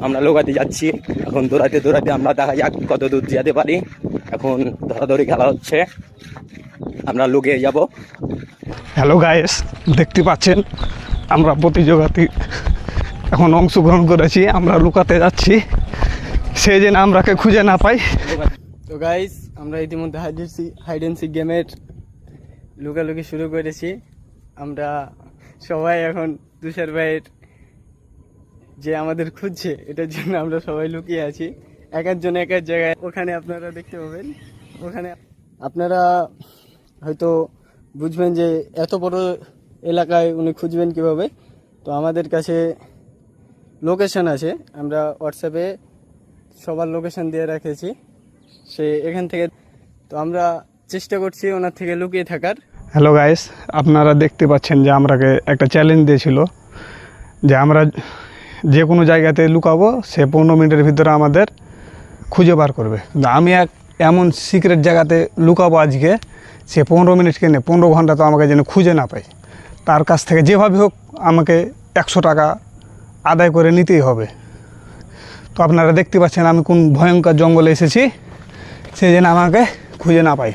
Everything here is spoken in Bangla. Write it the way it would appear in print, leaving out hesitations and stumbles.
আমরা লুকাতে যাচ্ছি। এখন দৌড়াতে দৌড়াতে আমরা দেখা যাক কত দূর যেতে পারি। এখন ধরাধরি খেলা হচ্ছে, আমরা লুকিয়ে যাব। হ্যালো গাইস, দেখতে পাচ্ছেন আমরা প্রতিযোগিতা এখন অংশগ্রহণ করেছি। আমরা লুকাতে যাচ্ছি, সেই যেন আমরাকে খুঁজে না পাই। তো গাইস, আমরা ইতিমধ্যে হাইড অ্যান্ড সিক গেমের লুকালুকি শুরু করেছি। আমরা সবাই এখন তুষার ভাইয়ের যে আমাদের খুঁজছে, এটার জন্য আমরা সবাই লুকিয়ে আছি এক একজন এক এক জায়গায়। ওখানে আপনারা দেখতে পাবেন, ওখানে আপনারা হয়তো বুঝবেন যে এত বড় এলাকায় উনি খুঁজবেন কিভাবে। তো আমাদের কাছে লোকেশন আছে, আমরা হোয়াটসঅ্যাপে সবার লোকেশন দিয়ে রেখেছি, সে এখান থেকে। তো আমরা চেষ্টা করছি ওনার থেকে লুকিয়ে থাকার। হ্যালো গাইস, আপনারা দেখতে পাচ্ছেন যে আমরাকে একটা চ্যালেঞ্জ দিয়েছিল যে আমরা যে কোনো জায়গাতে লুকাবো, সে 15 মিনিটের ভিতরে আমাদের খুঁজে বার করবে। কিন্তু আমি এমন সিক্রেট জায়গাতে লুকাবো আজকে, সে 15 মিনিট কেনে 15 ঘন্টা তো আমাকে যেন খুঁজে না পাই। তার কাছ থেকে যেভাবে হোক আমাকে 100 টাকা আদায় করে নিতেই হবে। তো আপনারা দেখতে পাচ্ছেন আমি কোন ভয়ঙ্কর জঙ্গলে এসেছি, সে যেন আমাকে খুঁজে না পাই।